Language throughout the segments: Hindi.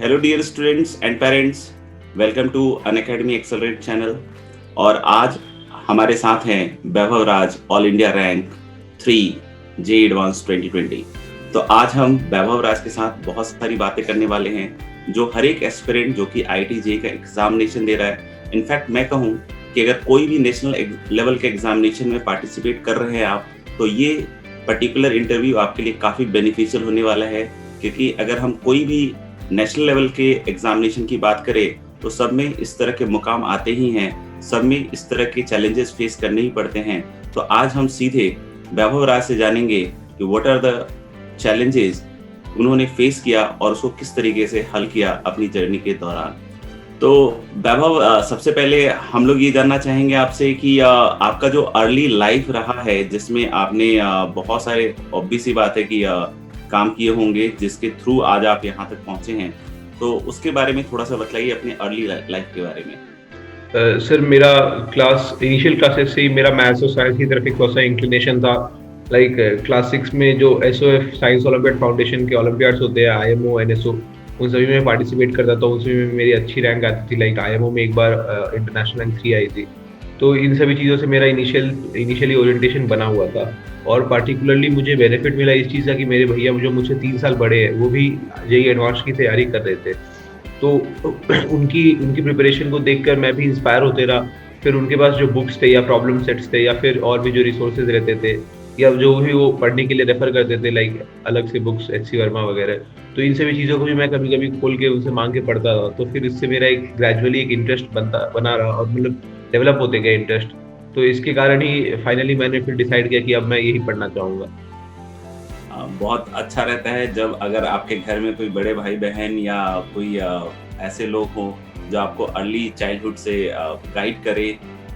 Hello dear students and parents, welcome to Unacademy Accelerate channel. और आज हमारे साथ हैं Vaibhav Raj, all India rank 3 J advance 2020। तो आज हम वैभव राज के साथ बहुत सारी बातें करने वाले हैं जो हर एक एस्पिरेंट जो कि आईआईटी जे का एग्जामिनेशन दे रहा है। इनफैक्ट मैं कहूँ कि अगर कोई भी नेशनल लेवल के एग्जामिनेशन में पार्टिसिपेट कर रहे हैं आप, तो ये पर्टिकुलर इंटरव्यू आपके लिए काफ़ी बेनिफिशियल होने वाला है। क्योंकि अगर हम कोई भी नेशनल लेवल के एग्जामिनेशन की बात करें तो सब में इस तरह के मुकाम आते ही हैं, सब में इस तरह के चैलेंजेस फेस करने ही पड़ते हैं। तो आज हम सीधे वैभव राज से जानेंगे कि व्हाट आर द चैलेंजेस उन्होंने फेस किया और उसको किस तरीके से हल किया अपनी जर्नी के दौरान। तो वैभव, सबसे पहले हम लोग ये जानना चाहेंगे आपसे कि आपका जो अर्ली लाइफ रहा है जिसमें आपने बहुत सारे, ऑब्वियस सी बात है कि काम किए होंगे जिसके थ्रू आज आप यहाँ तक पहुंचे हैं, तो उसके बारे में थोड़ा सा बताइए, अपने अर्ली लाइफ के बारे में। सर मेरा इनिशियल क्लासेस से ही मेरा मैथ्स और साइंस की तरफ एक थोड़ा सा इंक्लिनेशन था। लाइक क्लास 6 में जो एसओएफ साइंस ओलंपियाड फाउंडेशन के ओलंपियाड्स होते हैं, आईएमओ, एनएसओ, उन सभी में पार्टिसिपेट करता था। उसमें मेरी अच्छी रैंक आती थी। लाइक आईएमओ में एक बार इंटरनेशनल रैंक 3 आई थी। तो इन सभी चीज़ों से मेरा इनिशियली ओरिएंटेशन बना हुआ था। और पार्टिकुलरली मुझे बेनिफिट मिला इस चीज़ का कि मेरे भैया जो मुझसे 3 साल बड़े हैं वो भी जेईई एडवांस की तैयारी कर रहे थे। तो उनकी प्रिपरेशन को देखकर मैं भी इंस्पायर होते रहा। फिर उनके पास जो बुक्स थे या प्रॉब्लम सेट्स थे या फिर और भी जो रिसोर्सेज रहते थे या जो भी वो पढ़ने के लिए रेफर करते थे, लाइक अलग से बुक्स, एचसी वर्मा वगैरह, तो इन सभी चीज़ों को भी मैं कभी कभी खोल के उनसे मांग के पढ़ता था। तो फिर इससे मेरा एक ग्रेजुअली एक इंटरेस्ट बना रहा और मतलब डेवलप होते गए इंटरेस्ट। तो इसके कारण ही फाइनली मैंने फिर डिसाइड किया कि अब मैं यही पढ़ना चाहूँगा। बहुत अच्छा रहता है जब अगर आपके घर में कोई बड़े भाई बहन या कोई ऐसे लोग हो जो आपको अर्ली चाइल्डहुड से गाइड करे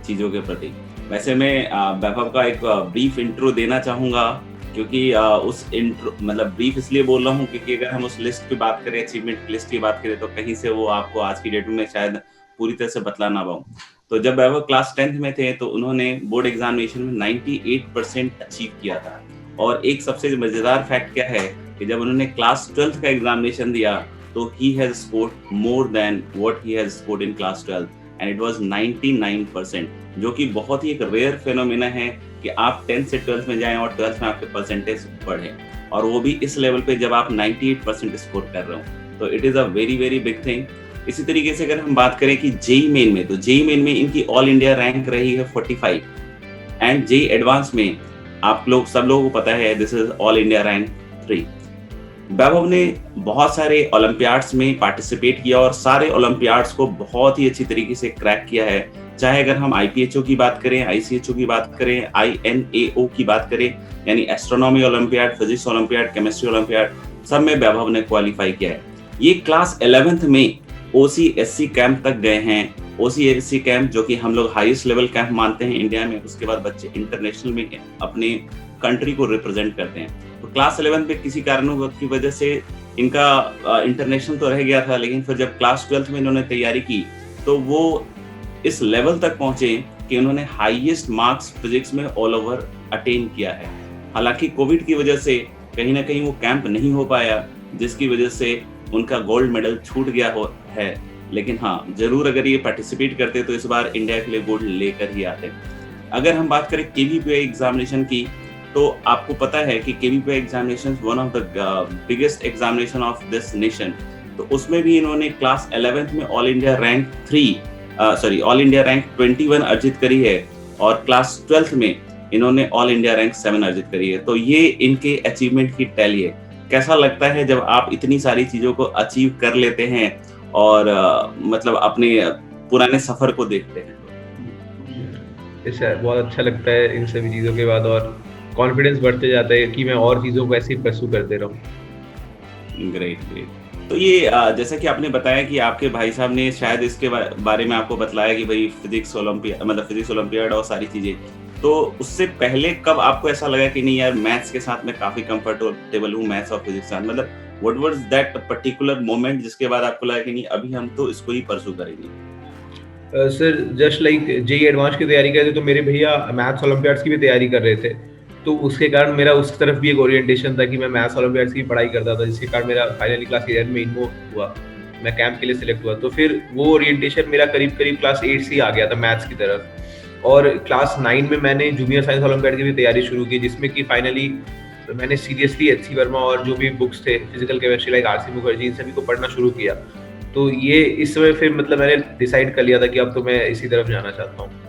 चीज़ों के प्रति। वैसे मैं वैभव का एक ब्रीफ इंट्रो देना चाहूँगा, क्योंकि उस इंट्रो मतलब ब्रीफ इसलिए बोल रहा हूँ क्योंकि अगर हम उस लिस्ट की बात करें, अचीवमेंट लिस्ट की बात करें, तो कहीं से वो आपको आज की डेट में शायद पूरी तरह से बतला ना पाऊँ। तो जब वैभव क्लास 10th में थे तो उन्होंने बोर्ड एग्जामिनेशन में 98% अचीव किया था। और एक सबसे मजेदार फैक्ट क्या है कि जब उन्होंने क्लास 12th का एग्जामिनेशन दिया तो he has scored more than what he has scored in class 12th and it was 99%, जो कि बहुत ही एक रेयर फेनोमेना है कि आप 10th से 12th में जाएं और 12th में आपके परसेंटेज बढ़े, और वो भी इस लेवल पे जब आप 98% स्कोर कर रहे हो। तो it is a very very big thing. इसी तरीके से अगर हम बात करें कि जेईई मेन में, तो जेईई मेन में इनकी ऑल इंडिया रैंक रही है 45 एंड जेईई एडवांस में आप लोग सब लोगों को पता है this is all India rank 3। वैभव ने बहुत सारे ओलंपियाड्स में पार्टिसिपेट किया और सारे ओलंपियाड्स को बहुत ही अच्छी तरीके से क्रैक किया है। चाहे अगर हम आईपीएचओ की बात करें, आईसीएचओ की बात करें, आईएनएओ की बात करें, यानी astronomy olympiad, physics olympiad, chemistry olympiad, सब में वैभव ने क्वालिफाई किया है। ये क्लास 11th में ओसीएससी कैंप तक गए हैं। ओसीएससी कैंप जो कि हम लोग हाईएस्ट लेवल कैंप मानते हैं इंडिया में, उसके बाद बच्चे इंटरनेशनल में अपने कंट्री को रिप्रेजेंट करते हैं। तो क्लास 11 में किसी कारणों की वजह से इनका इंटरनेशनल तो रह गया था, लेकिन फिर जब क्लास 12th में इन्होंने तैयारी की तो वो इस लेवल तक पहुंचे कि उन्होंने हाईएस्ट मार्क्स फिजिक्स में ऑल ओवर अटेन किया है। हालांकि कोविड की वजह से कहीं ना कहीं वो कैंप नहीं हो पाया, जिसकी वजह से उनका गोल्ड मेडल छूट गया है। लेकिन हाँ, जरूर अगर ये पार्टिसिपेट करते तो इस बार इंडिया के लिए गोल्ड लेकर ही आते। अगर हम बात करें केवीपीआई एग्जामिनेशन की, तो आपको पता है कि KVPY examination one of the biggest examination of this nation. तो उसमें भी इन्होंने क्लास 11th में ऑल इंडिया रैंक 21 अर्जित करी है और क्लास 12th में इन्होंने ऑल इंडिया रैंक 7 अर्जित करी है। तो ये इनके अचीवमेंट की टैली है। कैसा लगता है जब आप इतनी सारी चीजों को अचीव कर लेते हैं और मतलब अपने पुराने सफर को देखते हैं? इससे बहुत अच्छा लगता है इन सभी चीज़ों के बाद, और कॉन्फिडेंस बढ़ते जाता है कि मैं और चीज़ों को ऐसे ही परस्यू करते रहूं। Great great. तो ये जैसा कि आपने बताया कि आपके भाई साहब ने शायद इसके बारे में आपको बतलाया कि भाई फिजिक्स ओलंपियाड और सारी चीजें, तो उससे पहले कब आपको ऐसा लगा कि नहीं यार, मैथ्स के साथ मैं काफी कंफर्टेबल हूँ, मैथ्स और फिजिक्स के साथ? मतलब what was that particular moment जिसके बाद आपको लगा कि नहीं, अभी हम तो इसको ही परस्यू करेंगे? Sir just like JEE advance की तैयारी कर रहे थे तो मेरे भैया मैथ्स ओलंपियाड्स की भी तैयारी कर रहे थे। तो उसके कारण मेरा उस तरफ भी एक ओरिएंटेशन था कि मैं मैथ्स ओलंपियाड्स की पढ़ाई करता था, जिसके कारण मेरा फाइनली क्लास 11 में इन्वो हुआ। मैं कैंप के लिए सिलेक्ट हुआ, तो फिर वो ओरिएंटेशन मेरा करीब करीब क्लास 8 से ही आ गया था मैथ्स की तरफ। और क्लास 9 में मैंने जूनियर साइंस ओलंपियाड की भी तैयारी शुरू की, जिसमें कि फाइनली मैंने सीरियसली एच सी वर्मा और जो भी बुक्स थे physical chemistry like R C Mukherjee, इन सभी को पढ़ना शुरू किया। तो ये इस समय फिर मतलब मैंने डिसाइड कर लिया था कि अब तो मैं इसी तरफ जाना चाहता हूँ।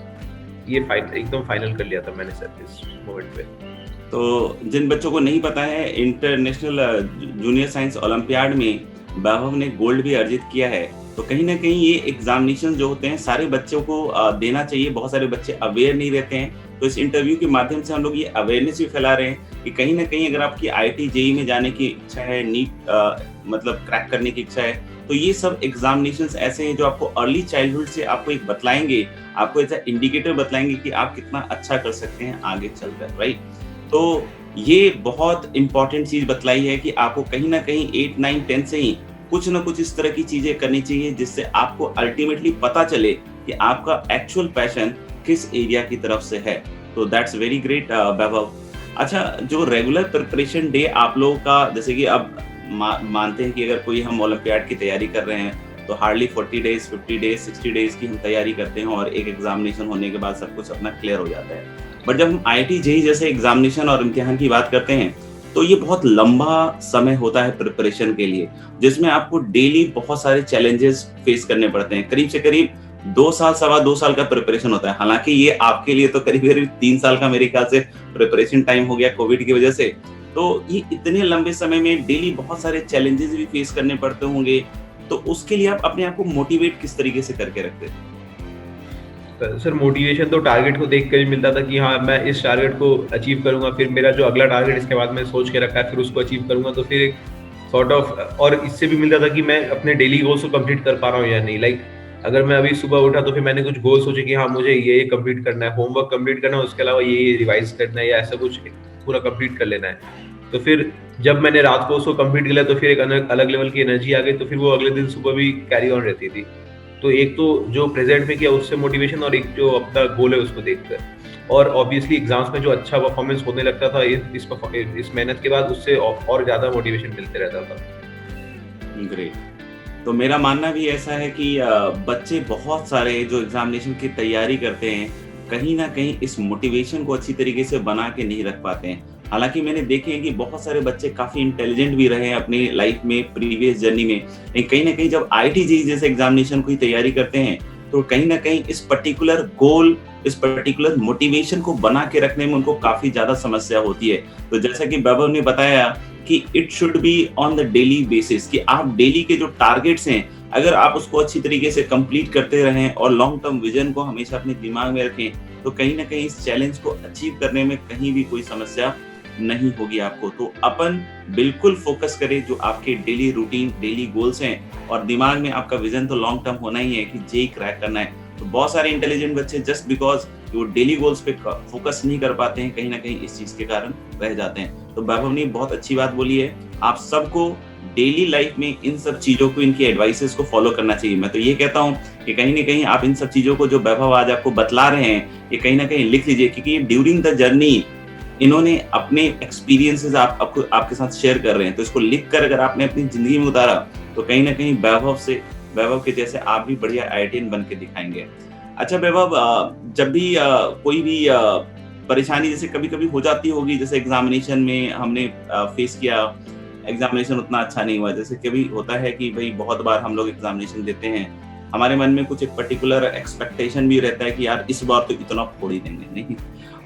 ये एकदम फाइनल कर लिया था मैंने सर इस मोमेंट पे। तो जिन बच्चों को नहीं पता है, इंटरनेशनल जूनियर साइंस ओलंपियाड में वैभव ने गोल्ड भी अर्जित किया है। तो कहीं ना कहीं ये एग्जामिनेशन जो होते हैं सारे बच्चों को देना चाहिए। बहुत सारे बच्चे अवेयर नहीं रहते हैं, तो इस इंटरव्यू के माध्यम से हम लोग ये अवेयरनेस भी फैला रहे हैं कि कहीं ना कहीं अगर आपकी IIT JEE में जाने की इच्छा है, नीट मतलब क्रैक करने की इच्छा है, तो ये सब एग्जामिनेशंस ऐसे हैं जो आपको अर्ली चाइल्डहुड से आपको एक बतलाएंगे, आपको ऐसा इंडिकेटर बतलाएंगे कि आप कितना अच्छा कर सकते हैं आगे चलकर, राइट। तो ये बहुत इंपॉर्टेंट चीज बतलाई है कि आपको कहीं ना कहीं 8, 9, 10 से ही कुछ ना कुछ इस तरह की चीजें करनी चाहिए जिससे आपको अल्टीमेटली पता चले कि आपका एक्चुअल पैशन किस एरिया की तरफ से है। तो दैट्स वेरी ग्रेट वैभव। अच्छा, जो रेगुलर प्रिपरेशन डे आप लोगों का, जैसे कि अब मानते हैं कि अगर कोई हम ओलंपियाड की तैयारी कर रहे हैं तो हार्डली 40 डेज, 50 डेज, 60 डेज की हम तैयारी करते हैं और एक एग्जामिनेशन होने के बाद सब कुछ अपना क्लियर हो जाता है। बट जब हम IIT JEE जैसे एग्जामिनेशन और इम्तिहान की बात करते हैं तो ये बहुत लंबा समय होता है प्रिपरेशन के लिए, जिसमें आपको डेली बहुत सारे चैलेंजेस फेस करने पड़ते हैं। करीब से करीब 2 साल, 2.25 साल का प्रिपरेशन होता है। हालांकि ये आपके लिए तो करीब करीब 3 साल का मेरे ख्याल से प्रिपरेशन टाइम हो गया कोविड की वजह से। तो ये इतने लंबे समय में डेली बहुत सारे चैलेंजेस भी फेस करने पड़ते होंगे, तो उसके लिए आप अपने आप को मोटिवेट किस तरीके से करके रखते थे? सर मोटिवेशन तो टारगेट को देख कर ही मिलता था कि हाँ मैं इस टारगेट को अचीव करूंगा, फिर मेरा जो अगला टारगेट इसके बाद मैं सोच के रखा है फिर उसको अचीव करूंगा। तो फिर एक सॉर्ट ऑफ, और इससे भी मिलता था कि मैं अपने डेली गोल्स को कंप्लीट कर पा रहा हूँ या नहीं। लाइक अगर मैं अभी सुबह उठा तो फिर मैंने कुछ गोल सोचे कि हाँ मुझे ये कंप्लीट करना है, होमवर्क कंप्लीट करना है, उसके अलावा ये रिवाइज करना है या ऐसा कुछ पूरा कंप्लीट कर लेना है। तो फिर जब मैंने रात को उसको कंप्लीट किया तो फिर एक अलग लेवल की एनर्जी आ गई, तो फिर वो अगले दिन सुबह भी कैरी ऑन रहती थी। तो एक तो जो प्रेजेंट में किया उससे मोटिवेशन, और एक जो अपना गोल है उसको देखकर, और ऑब्वियसली एग्जाम्स में जो अच्छा परफॉर्मेंस होने लगता था इस मेहनत के बाद, उससे और ज्यादा मोटिवेशन मिलते रहता था। ग्रेट। तो मेरा मानना भी ऐसा है कि बच्चे बहुत सारे जो एग्जामिनेशन की तैयारी करते हैं कहीं ना कहीं इस मोटिवेशन को अच्छी तरीके से बना के नहीं रख पाते हैं। हालांकि मैंने देखे हैं कि बहुत सारे बच्चे काफी इंटेलिजेंट भी रहे हैं अपनी लाइफ में, प्रीवियस जर्नी में, लेकिन कहीं ना कहीं जब IIT JEE जैसे एग्जामिनेशन की तैयारी करते हैं तो कहीं ना कहीं इस पर्टिकुलर गोल, इस पर्टिकुलर मोटिवेशन को बना के रखने में उनको काफी ज्यादा समस्या होती है। तो जैसा कि वैभव ने बताया कि it should be on the daily basis, कि आप डेली के जो टारगेट्स हैं अगर आप उसको अच्छी तरीके से कंप्लीट करते रहें और लॉन्ग टर्म विजन को हमेशा अपने दिमाग में रखें, तो कहीं ना कहीं इस चैलेंज को अचीव करने में कहीं भी कोई समस्या नहीं होगी आपको। तो अपन बिल्कुल फोकस करें जो आपके डेली रूटीन, डेली गोल्स हैं, और दिमाग में आपका विजन तो लॉन्ग टर्म होना ही है कि JEE क्रैक करना है। तो बहुत सारे इंटेलिजेंट बच्चे जस्ट बिकॉज वो डेली गोल्स पे फोकस नहीं कर पाते हैं, कहीं ना कहीं इस चीज के कारण रह जाते हैं। तो वैभव ने बहुत अच्छी बात बोली है, आप सबको डेली लाइफ में इन सब चीजों को, इनकी एडवाइसेस को फॉलो करना चाहिए। मैं तो ये कहता हूँ कि कहीं ना कहीं आप इन सब चीजों को जो वैभव आज आपको बतला रहे हैं ये कहीं ना कहीं लिख लीजिए, क्योंकि ये ड्यूरिंग द जर्नी इन्होंने अपने एक्सपीरियंसेस आपके साथ शेयर कर रहे हैं। तो इसको लिखकर अगर आपने अपनी जिंदगी में उतारा तो कहीं ना कहीं वैभव के जैसे आप भी बढ़िया IITian बन के दिखाएंगे। अच्छा वैभव, जब भी कोई भी परेशानी जैसे कभी कभी हो जाती होगी, जैसे एग्जामिनेशन में हमने फेस किया, एग्जामिनेशन उतना अच्छा नहीं हुआ, जैसे कभी होता है कि भाई बहुत बार हम लोग एग्जामिनेशन देते हैं, हमारे मन में कुछ एक पर्टिकुलर एक्सपेक्टेशन भी रहता है कि यार इस बार तो इतना फोड़ ही देंगे, नहीं,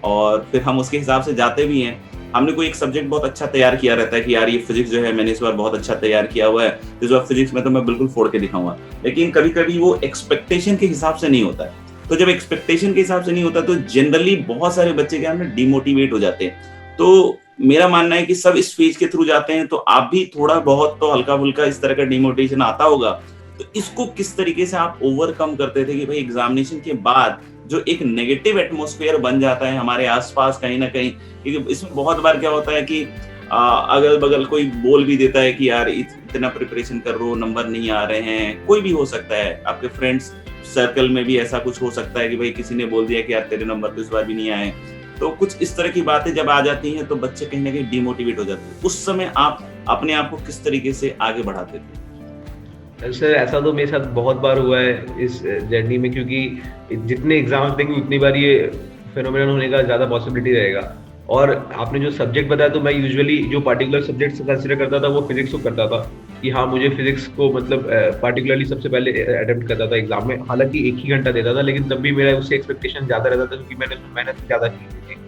और फिर हम उसके हिसाब से जाते भी हैं। हमने कोई एक सब्जेक्ट बहुत अच्छा तैयार किया रहता है कि यार ये फिजिक्स जो है मैंने इस बार बहुत अच्छा तैयार किया हुआ है, इस बार फिजिक्स में तो मैं बिल्कुल फोड़ के दिखाऊंगा, लेकिन कभी कभी वो एक्सपेक्टेशन के हिसाब से नहीं होता है। तो जब एक्सपेक्टेशन के हिसाब से नहीं होता तो जनरली बहुत सारे बच्चे क्या है डिमोटिवेट हो जाते हैं। तो मेरा मानना है कि सब इस फेज के थ्रू जाते हैं, तो आप भी थोड़ा बहुत तो हल्का फुल्का इस तरह का डिमोटिवेशन आता होगा। तो इसको किस तरीके से आप ओवरकम करते थे कि भाई एग्जामिनेशन के बाद जो एक नेगेटिव एटमॉस्फेयर बन जाता है हमारे आसपास कहीं ना कहीं, क्योंकि इसमें बहुत बार क्या होता है कि अगल बगल कोई बोल भी देता है कि यार इतना प्रिपरेशन कर रहे हो, नंबर नहीं आ रहे हैं, कोई भी हो सकता है, आपके फ्रेंड्स सर्कल में भी ऐसा कुछ हो सकता है कि भाई किसी ने बोल दिया कि यार तेरे नंबर तो इस बार भी नहीं आए। तो कुछ इस तरह की बातें जब आ जाती हैं तो बच्चे कहीं ना कहीं डिमोटिवेट हो जाते हैं। उस समय आप अपने आप को किस तरीके से आगे बढ़ाते थे? सर ऐसा तो मेरे साथ बहुत बार हुआ है इस जर्नी में, क्योंकि जितने एग्जाम्स देंगे उतनी बार ये फिनोमिनन होने का ज़्यादा पॉसिबिलिटी रहेगा। और आपने जो सब्जेक्ट बताया, तो मैं यूजुअली जो पार्टिकुलर सब्जेक्ट कंसिडर करता था वो फिजिक्स को करता था, कि हाँ मुझे फिजिक्स को मतलब पार्टिकुलरली सबसे पहले अटेम्प्ट करता था एग्जाम में। हालांकि एक ही घंटा देता था, लेकिन तब भी मेरा उससे एक्सपेक्टेशन ज़्यादा रहता था, क्योंकि मैंने उसमें मेहनत ज़्यादा की थी।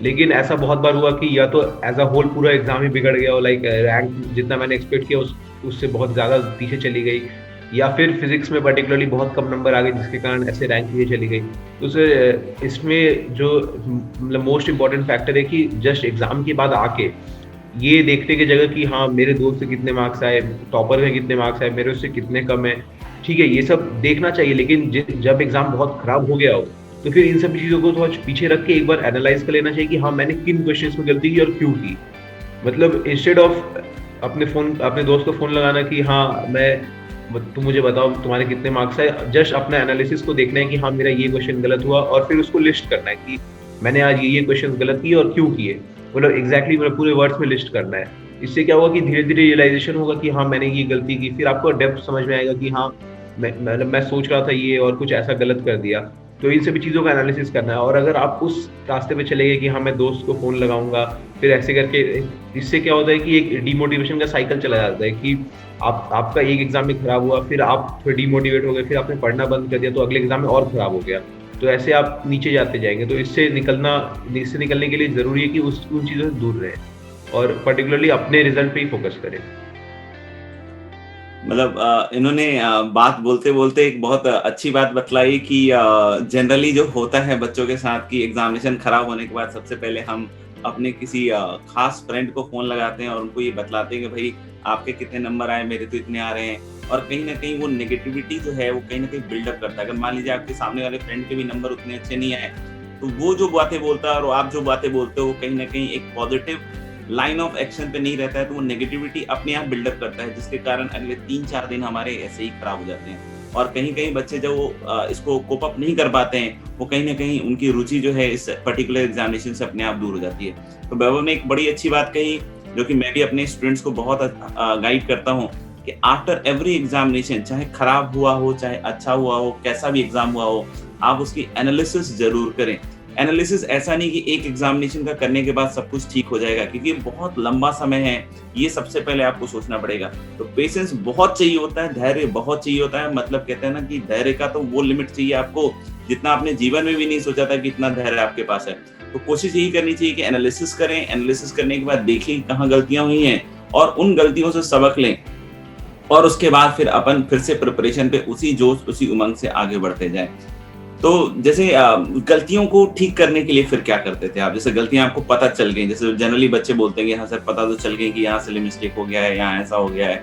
लेकिन ऐसा बहुत बार हुआ कि या तो एज अ होल पूरा एग्जाम ही बिगड़ गया, और लाइक रैंक जितना मैंने एक्सपेक्ट किया उससे बहुत ज़्यादा पीछे चली गई, या फिर फिजिक्स में पर्टिकुलरली बहुत कम नंबर आ गए, जिसके कारण ऐसे रैंक पीछे चली गई। तो सर इसमें जो मतलब मोस्ट इम्पॉर्टेंट फैक्टर है कि जस्ट एग्जाम के बाद आके ये देखने की जगह कि हाँ मेरे दोस्त से कितने मार्क्स आए, टॉपर में कितने मार्क्स आए, मेरे उससे कितने कम है, ठीक है ये सब देखना चाहिए। लेकिन जब एग्जाम बहुत खराब हो गया हो, तो फिर इन सब चीज़ों को थोड़ा पीछे रख के एक बार एनालाइज कर लेना चाहिए कि हाँ मैंने किन क्वेश्चंस में गलती की और क्यों की। मतलब इंस्टेड ऑफ अपने दोस्त को फ़ोन लगाना कि हाँ तुम मुझे बताओ तुम्हारे कितने मार्क्स आए, जस्ट अपना एनालिसिस को देखना है कि हाँ मेरा ये क्वेश्चन गलत हुआ, और फिर उसको लिस्ट करना है कि मैंने आज ये क्वेश्चन गलत किए और क्यों किए। मतलब एग्जैक्टली मतलब पूरे वर्ड्स में लिस्ट करना है। इससे क्या होगा कि धीरे धीरे रियलाइजेशन होगा कि हाँ मैंने ये गलती की, फिर आपको डेप्थ समझ में आएगा कि हाँ मैं सोच रहा था ये और कुछ ऐसा गलत कर दिया। तो इन सभी चीज़ों का एनालिसिस करना है। और अगर आप उस रास्ते पे चले गए कि हाँ मैं दोस्त को फ़ोन लगाऊंगा, फिर ऐसे करके, इससे क्या होता है कि एक डिमोटिवेशन का साइकिल चला जाता है कि आपका एक एग्जाम में खराब हुआ, फिर आप थोड़े डिमोटिवेट हो गए, फिर आपने पढ़ना बंद कर दिया, तो अगले एग्जाम में और खराब हो गया। तो ऐसे आप नीचे जाते जाएंगे। तो इससे निकलने के लिए ज़रूरी है कि उन चीज़ों से दूर रहें और पर्टिकुलरली अपने रिजल्ट पे ही फोकस करें। मतलब इन्होंने बात बोलते बोलते एक बहुत अच्छी बात बतलाई कि जनरली जो होता है बच्चों के साथ कि एग्जामिनेशन खराब होने के बाद सबसे पहले हम अपने किसी खास फ्रेंड को फोन लगाते हैं और उनको ये बतलाते हैं कि भाई आपके कितने नंबर आए, मेरे तो इतने आ रहे हैं। और कहीं ना कहीं वो नेगेटिविटी जो है वो कहीं ना कहीं बिल्डअप करता है। अगर मान लीजिए आपके सामने वाले फ्रेंड के भी नंबर उतने अच्छे नहीं आए, तो वो जो बातें बोलता है और आप जो बातें बोलते हो, वो कहीं ना कहीं एक पॉजिटिव लाइन ऑफ एक्शन पे नहीं रहता है, तो वो नेगेटिविटी अपने आप बिल्डअप करता है, जिसके कारण अगले 3-4 दिन हमारे ऐसे ही खराब हो जाते हैं। और कहीं बच्चे जब वो इसको कोप अप नहीं कर पाते हैं, वो कहीं ना कहीं उनकी रुचि जो है इस पर्टिकुलर एग्जामिनेशन से अपने आप दूर हो जाती है। तो वैभव ने एक बड़ी अच्छी बात कही, जो कि मैं भी अपने स्टूडेंट्स को बहुत गाइड करता हूँ, कि आफ्टर एवरी एग्जामिनेशन, चाहे खराब हुआ हो चाहे अच्छा हुआ हो, कैसा भी एग्जाम हुआ हो, आप उसकी एनालिसिस जरूर करें। एनालिसिस ऐसा नहीं कि एक एग्जामिनेशन का करने के बाद सब कुछ ठीक हो जाएगा, क्योंकि बहुत लंबा समय है, ये सबसे पहले आपको सोचना पड़ेगा। तो पेशेंस बहुत चाहिए होता है, धैर्य बहुत चाहिए होता है। मतलब कहते हैं ना कि धैर्य का तो वो लिमिट चाहिए आपको जितना आपने जीवन में भी नहीं सोचा था कि इतना धैर्य आपके पास है। तो कोशिश यही करनी चाहिए कि एनालिसिस करें, एनालिसिस करने के बाद देखें कहाँ गलतियां हुई हैं और उन गलतियों से सबक लें, और उसके बाद फिर अपन फिर से प्रिपरेशन पे उसी जोश उसी उमंग से आगे बढ़ते जाएं। तो जैसे गलतियों को ठीक करने के लिए फिर क्या करते थे आप? जैसे गलतियां आपको पता चल गई, जैसे जनरली बच्चे बोलते हैं कि हाँ सर पता तो चल गई कि यहाँ से मिस्टेक हो गया है, यहाँ ऐसा हो गया है,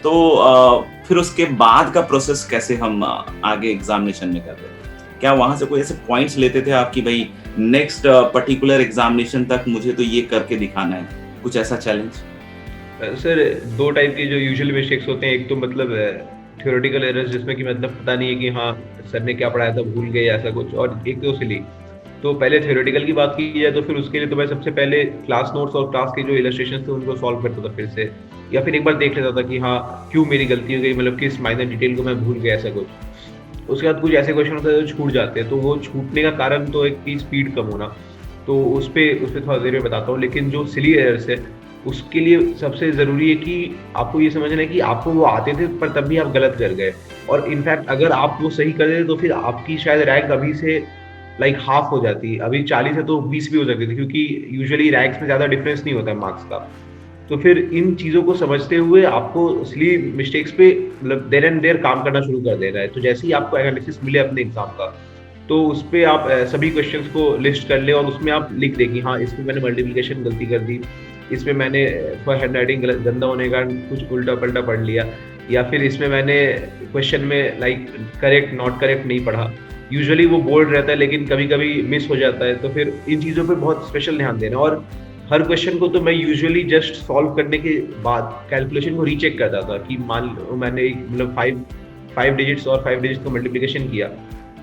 तो फिर उसके बाद का प्रोसेस कैसे हम आगे एग्जामिनेशन में करते थे? क्या वहां से कोई ऐसे पॉइंट्स लेते थे आप कि भाई नेक्स्ट पर्टिकुलर एग्जामिनेशन तक मुझे तो ये करके दिखाना है, कुछ ऐसा चैलेंज? सर दो टाइप के जो यूजुअल मिस्टेक्स होते हैं, एक तो मतलब थ्योरेटिकल एरर्स जिसमें कि मतलब पता नहीं है कि हाँ सर ने क्या पढ़ाया था, भूल गए ऐसा कुछ, और एक तो सिली। तो पहले थ्योरेटिकल की बात की जाए तो फिर उसके लिए तो मैं सबसे पहले क्लास नोट्स और क्लास के जो इलस्ट्रेशन थे उनको सॉल्व करता था फिर से, या फिर एक बार देख लेता था कि हाँ क्यों मेरी गलती हो गई, मतलब किस माइनर डिटेल को मैं भूल गया ऐसा कुछ। उसके बाद कुछ ऐसे क्वेश्चन होते हैं जो छूट जाते हैं, तो वो छूटने का कारण तो एक की स्पीड कम होना, तो उस पर थोड़ा देर में बताता हूँ। लेकिन जो सिली एरर्स है उसके लिए सबसे ज़रूरी है कि आपको ये समझना है कि आपको वो आते थे पर तब भी आप गलत कर गए, और इनफैक्ट अगर आप वो सही कर देते तो फिर आपकी शायद रैंक अभी से लाइक हाफ हो जाती। अभी 40 है तो 20 भी हो सकती थी, क्योंकि यूजुअली रैंक्स में ज़्यादा डिफरेंस नहीं होता है मार्क्स का। तो फिर इन चीज़ों को समझते हुए आपको इसलिए मिस्टेक्स पे मतलब देयर एंड देयर काम करना शुरू कर देना है। तो जैसे ही आपको एनालिसिस मिले अपने एग्जाम का, तो उस पर आप सभी क्वेश्चंस को लिस्ट कर ले और उसमें आप लिख दें कि हाँ इसमें मैंने मल्टीप्लिकेशन गलती कर दी, इसमें मैंने हैंड राइटिंग गंदा होने का कुछ उल्टा पल्टा पढ़ लिया, या फिर इसमें मैंने क्वेश्चन में लाइक करेक्ट नॉट करेक्ट नहीं पढ़ा। यूजुअली वो बोल्ड रहता है लेकिन कभी कभी मिस हो जाता है, तो फिर इन चीज़ों पे बहुत स्पेशल ध्यान देना। और हर क्वेश्चन को तो मैं यूजुअली जस्ट सॉल्व करने के बाद कैलकुलेशन को रीचेक करता था कि मान लो मैंने मतलब फाइव डिजिट्स और 5 डिजिट्स का मल्टीप्लिकेशन किया,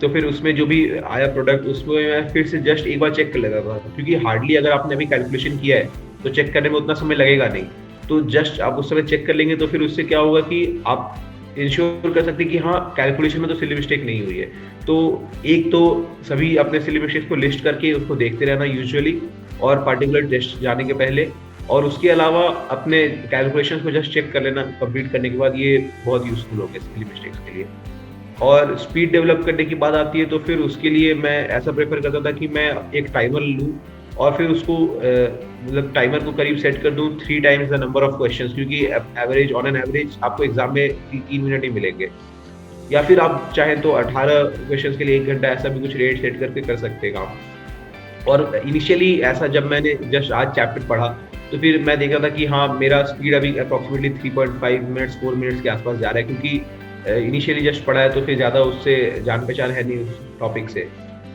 तो फिर उसमें जो भी आया प्रोडक्ट उसमें मैं फिर से जस्ट एक बार चेक कर लेता था, क्योंकि हार्डली अगर आपने अभी कैलकुलेशन किया है तो चेक करने में उतना समय लगेगा नहीं। तो जस्ट आप उस समय चेक कर लेंगे तो फिर उससे क्या होगा कि आप इंश्योर कर सकते हैं कि हाँ कैलकुलेशन में तो सिली मिस्टेक नहीं हुई है। तो एक तो सभी अपने सिली मिस्टेक्स को लिस्ट करके उसको देखते रहना यूजुअली, और पार्टिकुलर टेस्ट जाने के पहले, और उसके अलावा अपने कैलकुलेशंस को जस्ट चेक कर लेना कंप्लीट करने के बाद, ये बहुत यूजफुल हो गया सिली मिस्टेक्स के लिए। और स्पीड डेवलप करने की बात आती है तो फिर उसके लिए मैं ऐसा प्रेफर करता था कि मैं एक टाइमर लूँ और फिर उसको मतलब टाइमर को करीब सेट कर दूँ 3 times the number of questions, क्योंकि एवरेज ऑन एन एवरेज आपको एग्जाम में 3 मिनट ही मिलेंगे। या फिर आप चाहें तो 18 क्वेश्चंस के लिए 1 घंटा, ऐसा भी कुछ रेट सेट करके कर सकते हैं काम। और इनिशियली ऐसा जब मैंने जस्ट आज चैप्टर पढ़ा तो फिर मैं देख रहा था कि हाँ मेरा स्पीड अभी अप्रॉक्सीमेटली 3.5 मिनट्स 4 मिनट्स के आसपास जा रहा है, क्योंकि इनिशियली जस्ट पढ़ा है तो फिर ज़्यादा उससे जान पहचान है नहीं उस टॉपिक से।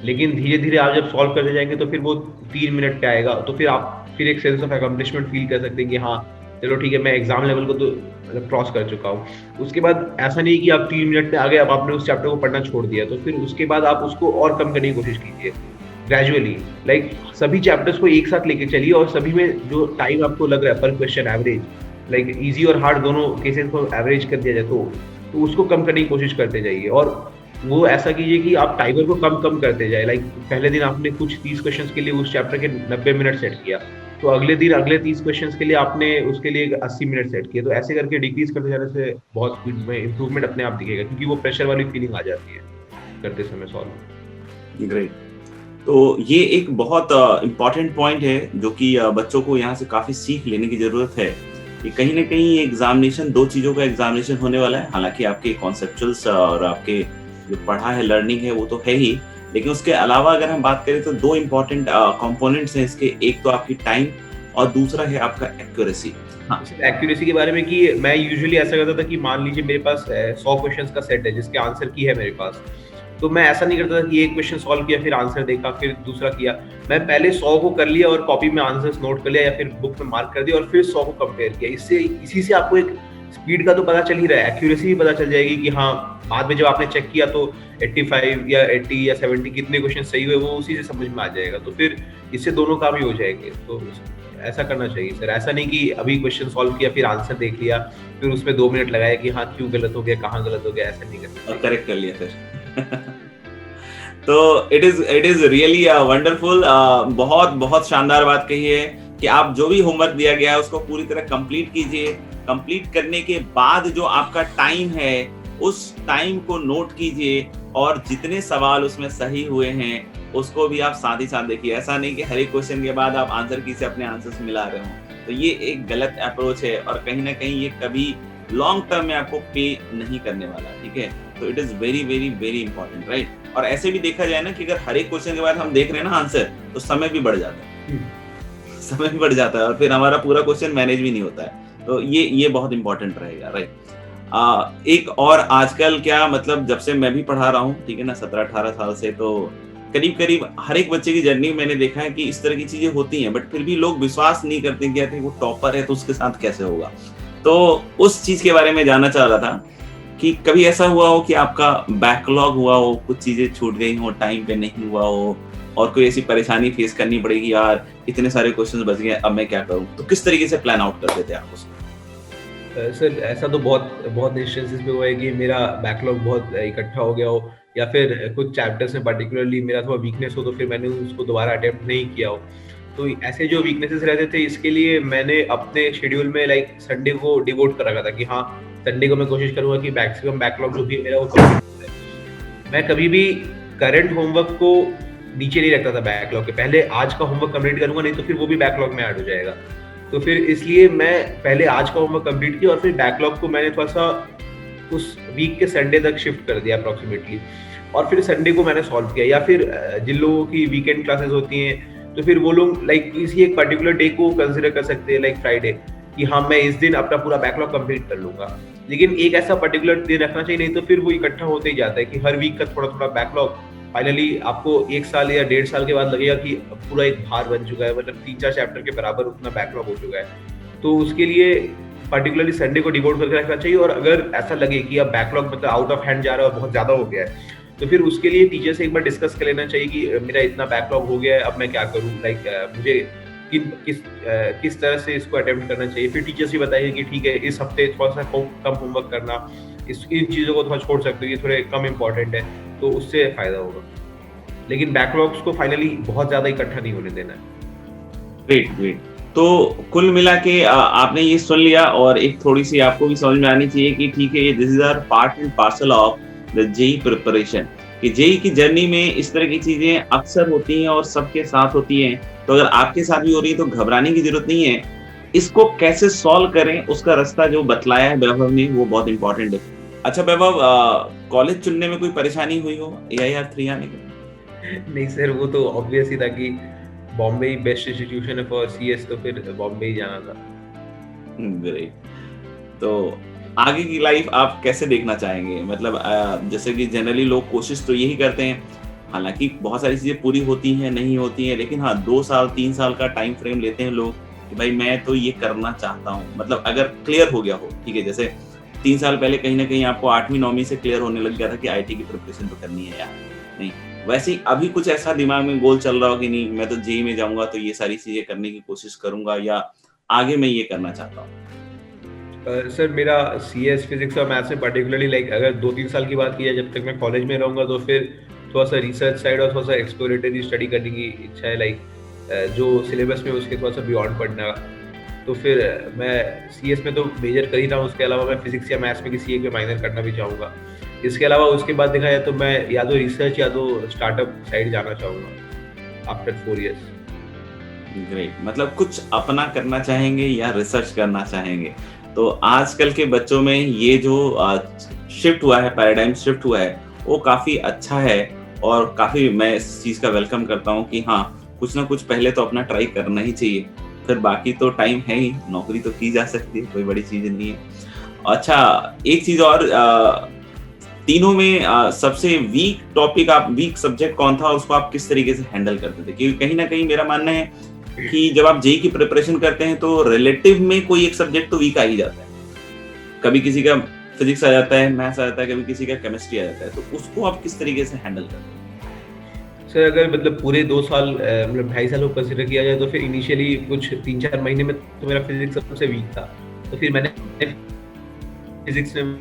लेकिन धीरे धीरे आप जब सॉल्व करते जाएंगे तो फिर वो 3 मिनट पे आएगा, तो फिर आप फिर एक सेंस ऑफ अकम्पलिशमेंट फील कर सकते हैं कि हाँ चलो ठीक है, मैं एग्जाम लेवल को तो क्रॉस कर चुका हूँ। उसके बाद ऐसा नहीं कि आप 3 मिनट में आ गए, अब आपने उस चैप्टर को पढ़ना छोड़ दिया, तो फिर उसके बाद आप उसको और कम करने की कोशिश कीजिए ग्रेजुअली। लाइक सभी चैप्टर्स को एक साथ लेके चलिए और सभी में जो टाइम आपको लग रहा है पर क्वेश्चन एवरेज, लाइक इजी और हार्ड दोनों केसेस को एवरेज कर दिया जाए तो उसको कम करने की कोशिश करते जाइए। और वो ऐसा कीजिए कि आप टाइमर को कम करते जाए। लाइक पहले दिन आपने कुछ 30 क्वेश्चंस के लिए उस चैप्टर के 90 मिनट सेट किया, तो अगले दिन अगले 30 क्वेश्चंस के लिए आपने उसके लिए 80 मिनट सेट किए। तो ऐसे करके डिक्रीज करते जाने से बहुत स्पीड में इंप्रूवमेंट अपने आप दिखेगा, क्योंकि वो प्रेशर वाली फीलिंग आ जाती है करते समय सॉल्व। ग्रेट। तो ये एक बहुत इम्पॉर्टेंट पॉइंट है जो कि बच्चों को यहाँ से काफी सीख लेने की जरूरत है कि कहीं ना कहीं एग्जामिनेशन, 2 चीजों का एग्जामिनेशन होने वाला है। हालांकि आपके कॉन्सेप्चुअल्स और आपके जो पढ़ा है लर्निंग है वो तो है ही, लेकिन उसके अलावा अगर हम बात करें तो 2 इम्पोर्टेंट कंपोनेंट्स हैं इसके। एक तो आपकी टाइम और दूसरा है आपका एक्यूरेसी। हाँ, एक्यूरेसी के बारे में कि मैं यूजुअली ऐसा करता था कि मान लीजिए मेरे पास 100 क्वेश्चंस का सेट है जिसके आंसर की है मेरे पास, तो मैं ऐसा नहीं करता था कि एक क्वेश्चन सॉल्व किया फिर आंसर देखा फिर दूसरा किया। मैं पहले 100 को कर लिया और कॉपी में आंसर्स नोट कर लिया या फिर बुक में मार्क कर दिया और फिर 100 को कंपेयर किया। इसी से आपको एक स्पीड का तो पता चल ही रहा है, एक्यूरेसी भी पता चल जाएगी कि हाँ बाद में जब आपने चेक किया तो 85 या 80 या 70 कितने क्वेश्चन सही हुए वो उसी से समझ में आ जाएगा। तो फिर इससे दोनों काम ही हो जाएंगे। तो ऐसा करना चाहिए सर। ऐसा नहीं कि अभी क्वेश्चन सॉल्व किया फिर आंसर देख लिया फिर उसमें 2 मिनट लगाया कि हाँ क्यों गलत हो गया, कहाँ गलत हो गया, ऐसा नहीं करना और करेक्ट कर लिया फिर। तो इट इज रियली वंडरफुल। बहुत शानदार बात कही है कि आप जो भी होमवर्क दिया गया है उसको पूरी तरह कंप्लीट कीजिए। कंप्लीट करने के बाद जो आपका टाइम है उस टाइम को नोट कीजिए और जितने सवाल उसमें सही हुए हैं उसको भी आप साथ ही साथ देखिए। ऐसा नहीं कि हर एक क्वेश्चन के बाद आप आंसर की से अपने आंसर्स मिला रहे हो, तो ये एक गलत अप्रोच है और कहीं ना कहीं ये कभी लॉन्ग टर्म में आपको पे नहीं करने वाला। ठीक है, तो it is very very very important, right. और ऐसे भी देखा जाए ना कि अगर हर एक क्वेश्चन के बाद हम देख रहे हैं ना आंसर, तो समय भी बढ़ जाता है, समय भी बढ़ जाता है और फिर हमारा पूरा क्वेश्चन मैनेज भी नहीं होता है। तो ये बहुत इंपॉर्टेंट रहेगा, राइट। एक और आजकल क्या मतलब जब से मैं भी पढ़ा रहा हूँ, ठीक है ना, 17-18 साल से, तो करीब हर एक बच्चे की जर्नी मैंने देखा है कि इस तरह की चीजें होती हैं, बट फिर भी लोग विश्वास नहीं करते कि वो टॉपर है तो उसके साथ कैसे होगा। तो उस चीज के बारे में जानना चाह रहा था कि कभी ऐसा हुआ हो कि आपका बैकलॉग हुआ हो, कुछ चीजें छूट गई हो, टाइम पे नहीं हुआ हो और कोई ऐसी परेशानी फेस करनी पड़ेगी, यार इतने सारे क्वेश्चंस बच गए अब मैं क्या करूं, तो किस तरीके से प्लान आउट करते थे आप उसको? सर ऐसा तो बहुत इंस्टेंसेस में हुआ है कि मेरा बैकलॉग बहुत इकट्ठा हो गया हो या फिर कुछ चैप्टर्स में पर्टिकुलरली मेरा थोड़ा वीकनेस हो तो फिर मैंने उसको दोबारा अटेम्प्ट नहीं किया हो। तो ऐसे जो वीकनेसेस रहते थे इसके लिए मैंने अपने शेड्यूल में लाइक संडे को डिवोट कर रखा था कि हाँ संडे को मैं कोशिश करूंगा कि मैक्सिमम बैकलॉग जो भी मेरा वो कंप्लीट है। मैं कभी भी करंट होमवर्क को नीचे नहीं रखता था बैकलॉग के, पहले आज का होमवर्क कंप्लीट करूंगा नहीं तो फिर वो भी बैकलॉग में ऐड हो जाएगा। तो फिर इसलिए मैं पहले आज का होमवर्क कंप्लीट किया और फिर बैकलॉग को मैंने थोड़ा सा उस वीक के संडे तक शिफ्ट कर दिया अप्रोक्सीमेटली, और फिर संडे को मैंने सॉल्व किया। या फिर जिन लोगों की वीकेंड क्लासेस होती हैं तो फिर वो लोग लाइक किसी एक पर्टिकुलर डे को कंसिडर कर सकते हैं, लाइक फ्राइडे, कि हाँ मैं इस दिन अपना पूरा बैकलॉग कंप्लीट कर लूंगा। लेकिन एक ऐसा पर्टिकुलर दिन रखना चाहिए, नहीं तो फिर वो इकट्ठा होते ही जाता है कि हर वीक का थोड़ा थोड़ा बैकलॉग फाइनली आपको 1 साल या 1.5 साल के बाद लगेगा कि पूरा एक भार बन चुका है, मतलब 3-4 चैप्टर के बराबर उतना बैकलॉग हो चुका है। तो उसके लिए पर्टिकुलरली संडे को डिवोट करके रखना चाहिए। और अगर ऐसा लगे कि अब बैकलॉग मतलब आउट ऑफ हैंड जा रहा है और बहुत ज्यादा हो गया है तो फिर उसके लिए टीचर से एक बार डिस्कस कर लेना चाहिए कि मेरा इतना बैकलॉग हो गया है, अब मैं क्या करूँ, लाइक मुझे किस तरह से इसको अटेम्प्ट करना चाहिए। फिर टीचर्स भी बताइए कि ठीक है इस हफ्ते थोड़ा सा कम होमवर्क करना, इन चीज़ों को थोड़ा छोड़ सकते हो, ये थोड़े कम इम्पोर्टेंट है, तो उससे फ़ायदा होगा। लेकिन बैकलॉग्स को फाइनली बहुत ज़्यादा इकट्ठा नहीं होने देना है। Great, great. तो कुल मिला के आपने ये सुन लिया और एक थोड़ी-सी आपको भी समझ में आनी चाहिए कि ठीक है, ये this is our part and parcel of the JEE preparation, कि जेईई की जर्नी में इस तरह की चीज़ें अक्सर होती हैं और सबके साथ होती हैं। तो अगर आपके साथ भी हो रही है तो घबराने की ज़रूरत नहीं है। इसको कैसे सॉल्व करें, उसका रास्ता जो बतलाया है वैभव ने, वो बहुत इम्पोर्टेंट है। अच्छा वैभव, कॉलेज चुनने में कोई परेशानी हुई हो एआईआर 3 आने के? नहीं सर, वो तो ऑब्वियस ही था कि बॉम्बे ही बेस्ट इंस्टीट्यूशन है फॉर सीएस, तो फिर बॉम्बे ही जाना था। ग्रेट। तो आगे की लाइफ आप कैसे देखना चाहेंगे? मतलब जैसे कि जनरली लोग कोशिश तो यही करते हैं, हालाँकि बहुत सारी चीज़ें पूरी होती हैं, नहीं होती हैं, लेकिन हाँ, 2 साल, 3 साल का टाइम फ्रेम लेते हैं लोग कि भाई मैं तो ये करना चाहता हूँ। मतलब अगर क्लियर हो गया हो, ठीक है, जैसे 3 साल पहले कहीं न कहीं आपको 8वीं 9वीं से क्लियर होने लग गया था कि आईटी की प्रिपरेशन तो करनी है यार, नहीं। वैसे ही अभी कुछ ऐसा दिमाग में गोल चल रहा हो कि नहीं, मैं तो जेईई में जाऊँगा तो ये सारी चीज़ें करने की कोशिश करूँगा, या आगे मैं ये करना चाहता हूँ? सर मेरा सीएस फिजिक्स और मैथ्स में पर्टिकुलरली लाइक अगर 2-3 साल की बात की जाए, जब तक मैं कॉलेज में रहूँगा तो फिर थोड़ा सा रिसर्च साइड और थोड़ा सा एक्सप्लोरेटरी स्टडी करने की इच्छा है, लाइक जो सिलेबस में उसके थोड़ा सा बियॉन्ड पढ़ना। तो फिर मैं सीएस में तो मेजर कर ही रहा हूँ, उसके अलावा मैं फिजिक्स या मैथ्स में किसी एक में माइनर करना भी चाहूँगा। इसके अलावा उसके बाद देखा जाए तो मैं या तो रिसर्च या तो स्टार्टअप साइड जाना चाहूँगा आफ्टर 4 इयर्स। ग्रेट, मतलब कुछ अपना करना चाहेंगे या रिसर्च करना चाहेंगे। तो आजकल के बच्चों में ये जो शिफ्ट हुआ है, पैराडाइम शिफ्ट हुआ है, वो काफ़ी अच्छा है और काफ़ी मैं इस चीज़ का वेलकम करता हूँ कि हाँ, कुछ ना कुछ पहले तो अपना ट्राई करना ही चाहिए। फिर बाकी तो टाइम है ही, नौकरी तो की जा सकती है, कोई बड़ी चीज़ नहीं है। अच्छा, एक चीज़ और, तीनों में सबसे वीक सब्जेक्ट कौन था और उसको आप किस तरीके से हैंडल करते थे? क्योंकि कहीं न कहीं मेरा मानना है कि जब आप जेईई की प्रिपरेशन करते हैं तो रिलेटिव में कोई एक सब्जेक्ट तो वीक आ ही जाता है। कभी किसी का फिजिक्स आ जाता है, मैथ्स आ जाता है, कभी किसी का केमिस्ट्री आ जाता है। तो उसको आप किस तरीके से हैंडल करते हैं? सर अगर मतलब पूरे 2 साल मतलब 2.5 साल को कंसीडर किया जाए तो फिर इनिशियली कुछ 3-4 महीने में तो मेरा फिजिक्स सबसे वीक था। तो फिर मैंने फिजिक्स में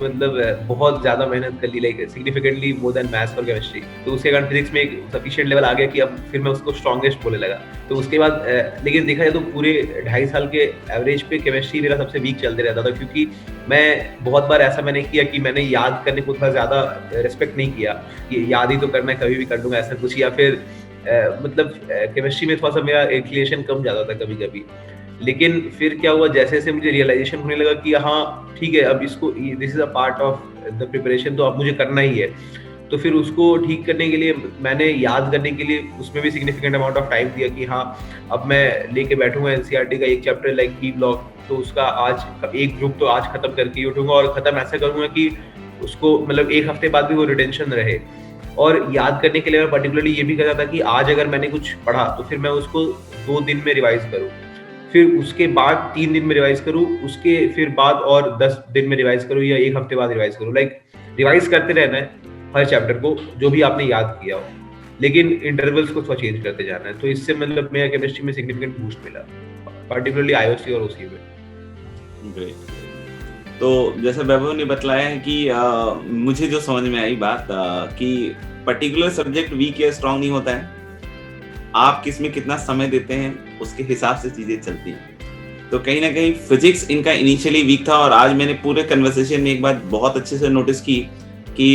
मतलब बहुत ज़्यादा मेहनत कर ली, like significantly more than maths और केमिस्ट्री। तो उसके कारण फिजिक्स में एक सफिशिएंट लेवल आ गया कि अब फिर मैं उसको स्ट्रॉन्गेस्ट बोलने लगा। तो उसके बाद लेकिन देखा जाए तो पूरे 2.5 साल के एवरेज पे केमिस्ट्री मेरा सबसे वीक चलते रहता था, क्योंकि मैं बहुत बार ऐसा मैंने किया कि मैंने याद करने को थोड़ा ज़्यादा रिस्पेक्ट नहीं किया कि याद ही तो करना है, कभी भी कर लूँगा ऐसा कुछ, या फिर मतलब केमिस्ट्री में थोड़ा सा मेरा इंक्लिनेशन कम जाता था कभी-कभी। लेकिन फिर क्या हुआ, जैसे-जैसे मुझे रियलाइज़ेशन होने लगा कि हाँ, ठीक है, अब इसको this is a part of the preparation, तो अब मुझे करना ही है। तो फिर उसको ठीक करने के लिए मैंने याद करने के लिए उसमें भी सिग्निफिकेंट अमाउंट ऑफ टाइम दिया कि हाँ, अब मैं लेके बैठूँगा एनसीईआरटी का एक चैप्टर लाइक बी ब्लॉक, तो उसका आज एक ग्रुप तो आज खत्म करके ही उठूँगा और खत्म ऐसा करूँगा कि उसको मतलब 1 हफ्ते बाद भी वो रिटेंशन रहे। और याद करने के लिए मैं पर्टिकुलरली ये भी करता था कि आज अगर मैंने कुछ पढ़ा तो फिर मैं उसको 2 दिन में रिवाइज़ करूँ। फिर उसके बाद 3 दिन में रिवाइज़ करूँ, उसके फिर बाद और 10 दिन में रिवाइज़ करूँ या 1 हफ्ते बाद रिवाइज़ करूँ। लाइक रिवाइज़ करते रहना है हर चैप्टर को, जो भी आपने याद किया हो। लेकिन इंटरवल्स को थोड़ा चेंज करते जाना है। तो इससे मतलब मेरा केमिस्ट्री में सिग्निफिकेंट बूस्ट मिला, पर्टिकुलरली आईओसी और ओसी में। ग्रेट। तो जैसे वैभव ने बतलाया है कि मुझे जो समझ में आई बात, कि पर्टिकुलर सब्जेक्ट वीक या स्ट्रांग नहीं होता है। आप किसमें कितना समय देते हैं, उसके हिसाब से चीजें चलती हैं। तो कहीं ना कहीं फिजिक्स इनका इनिशियली वीक था और आज मैंने पूरे कन्वर्सेशन में एक बात बहुत अच्छे से नोटिस की कि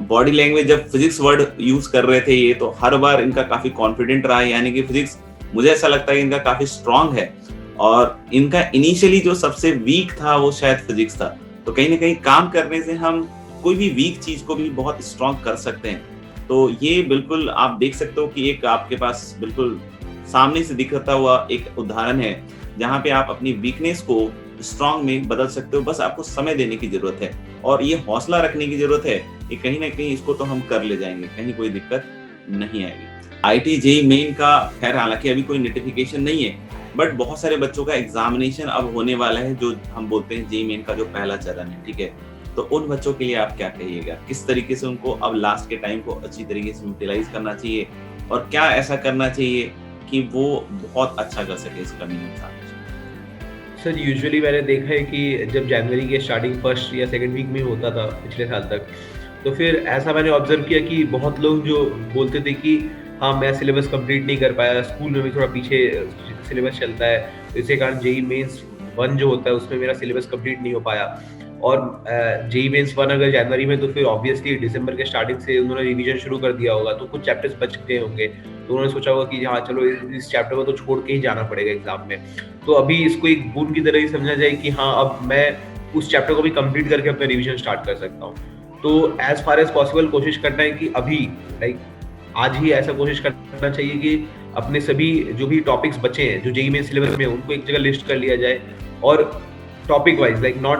बॉडी लैंग्वेज जब फिजिक्स वर्ड यूज कर रहे थे ये, तो हर बार इनका काफी कॉन्फिडेंट रहा है, यानी कि फिजिक्स मुझे ऐसा लगता है कि इनका काफी स्ट्रांग है और इनका इनिशियली जो सबसे वीक था वो शायद फिजिक्स था। तो कहीं ना कहीं काम करने से हम कोई भी वीक चीज को भी बहुत स्ट्रांग कर सकते हैं। तो ये बिल्कुल आप देख सकते हो कि एक आपके पास बिल्कुल सामने से दिखता हुआ एक उदाहरण है जहाँ पे आप अपनी वीकनेस को स्ट्रांग में बदल सकते हो। बस आपको समय देने की जरूरत है और ये हौसला रखने की जरूरत है कि कहीं ना कहीं इसको तो हम कर ले जाएंगे, कहीं कोई दिक्कत नहीं आएगी। आईटी जेईई मेन का खैर हालांकि अभी कोई नोटिफिकेशन नहीं है, बट बहुत सारे बच्चों का एग्जामिनेशन अब होने वाला है, जो हम बोलते हैं जेईई मेन का जो पहला चरण है, ठीक है। तो उन बच्चों के लिए आप क्या कहिएगा, किस तरीके से उनको अब लास्ट के टाइम को अच्छी तरीके से यूटिलाइज करना चाहिए और क्या ऐसा करना चाहिए कि वो बहुत अच्छा कर सके इस कमिंग एग्जाम? सर यूजुअली मैंने देखा है कि जब जनवरी के स्टार्टिंग फर्स्ट या सेकंड वीक में होता था पिछले साल तक, तो फिर ऐसा मैंने ऑब्जर्व किया कि बहुत लोग जो बोलते थे कि हाँ, मैं सिलेबस कंप्लीट नहीं कर पाया, स्कूल में भी थोड़ा पीछे सिलेबस चलता है, तो इसी कारण जेईई मेंस 1 जो होता है उसमें मेरा सिलेबस कंप्लीट नहीं हो पाया। और जेईई मेंस 1 अगर जनवरी में, तो फिर ऑब्वियसली दिसंबर के स्टार्टिंग से उन्होंने रिवीजन शुरू कर दिया होगा, तो कुछ चैप्टर्स बच गए होंगे, तो उन्होंने सोचा होगा कि हाँ चलो इस चैप्टर को तो छोड़ के ही जाना पड़ेगा एग्जाम में। तो अभी इसको एक बून की तरह ही समझा जाए कि हाँ, अब मैं उस चैप्टर को भी कंप्लीट करके अपना रिवीजन स्टार्ट कर सकता हूँ। तो एज फार एज पॉसिबल कोशिश करना है कि अभी लाइक आज ही ऐसा कोशिश करना चाहिए कि अपने सभी जो भी टॉपिक्स बचे हैं जो जेईई मेन सिलेबस में हैं, उनको एक जगह लिस्ट कर लिया जाए, और topic wise, like not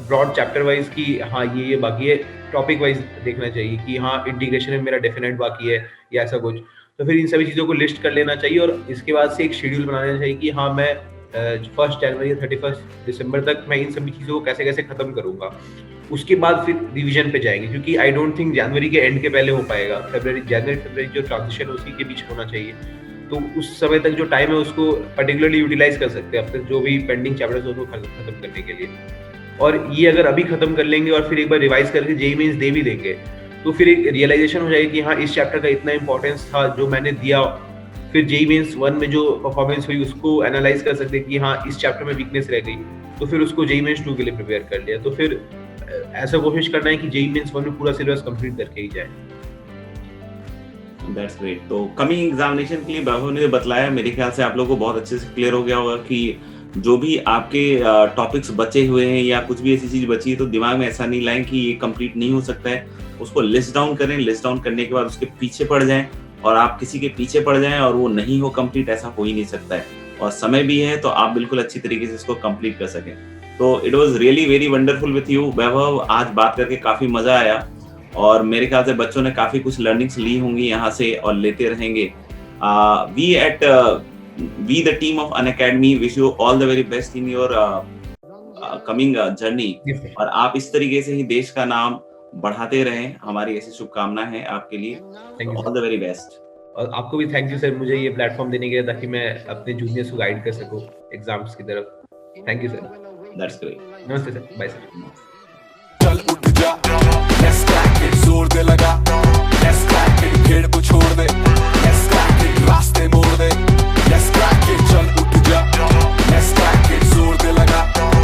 broad chapter wise कि हाँ ये बाकी है, टॉपिक वाइज देखना चाहिए कि हाँ इंटीग्रेशन में मेरा डेफिनेट बाकी है या ऐसा कुछ। तो फिर इन सभी चीज़ों को लिस्ट कर लेना चाहिए, और इसके बाद से एक शेड्यूल बनाना चाहिए कि हाँ मैं 1 जनवरी या 31 दिसंबर तक मैं इन सभी चीज़ों को कैसे कैसे खत्म करूंगा। उसके बाद फिर रिवीजन पे जाएंगे, क्योंकि आई डोंट थिंक जनवरी के एंड के पहले हो पाएगा। जनवरी फरवरी जो ट्रांजिशन है उसी के बीच होना चाहिए, तो उस समय तक जो टाइम है उसको पर्टिकुलरली यूटिलाइज कर सकते हैं अब तक जो भी पेंडिंग चैप्टर्स है उसको खत्म करने के लिए। और ये अगर अभी खत्म कर लेंगे और फिर एक बार रिवाइज करके जेईई मेंस दे भी देंगे, तो फिर एक रियलाइजेशन हो जाएगी कि हाँ इस चैप्टर का इतना इंपॉर्टेंस था जो मैंने दिया। फिर जेईई मेंस 1 में जो परफॉर्मेंस हुई उसको एनालाइज कर सकते हैं कि हाँ इस चैप्टर में वीकनेस रह गई, तो फिर उसको जेईई मेंस 2 के लिए प्रिपेयर कर लिया। तो फिर ऐसा कोशिश करना है कि जेईई मेंस 1 में पूरा सिलेबस कंप्लीट करके ही जाए। That's great. तो कमिंग एग्जामिनेशन के लिए वैभव ने बतलाया, मेरे ख्याल से आप लोगों को बहुत अच्छे से क्लियर हो गया होगा कि जो भी आपके टॉपिक्स बचे हुए हैं या कुछ भी ऐसी चीज बची है तो दिमाग में ऐसा नहीं लाएं कि ये कंप्लीट नहीं हो सकता है। उसको लिस्ट डाउन करें, लिस्ट डाउन करने के बाद उसके पीछे पड़ जाएं, और आप किसी के पीछे पड़ जाएं और वो नहीं हो कंप्लीट, ऐसा हो ही नहीं सकता है। और समय भी है तो आप बिल्कुल अच्छी तरीके से इसको कंप्लीट कर सकें। तो it was really very wonderful with you Vaibhav, आज बात करके काफी मजा आया, और मेरे ख्याल से बच्चों ने काफी कुछ लर्निंग्स ली होंगी यहाँ से और लेते रहेंगे। we the team of Unacademy wish you all the very best in your coming journey, और आप इस तरीके से ही देश का नाम बढ़ाते रहें, हमारी ऐसी शुभकामनाएं हैं आपके लिए। All the very best. और आपको भी थैंक यू सर, मुझे ये प्लेटफॉर्म देने के लिए ताकि मैं अपने जूनियर्स को गाइड कर सकूं एग्जाम्स की तरफ। Thank you sir. That's great. नमस्ते सर, बाय सर। चल उठ जा, let's crack it, जोर दे लगा, let's crack it, भीड़ को छोड़ दे, let's crack it, रास्ते मोड़ दे, let's crack it, चल उठ जा, let's crack it, जोर दे लगा।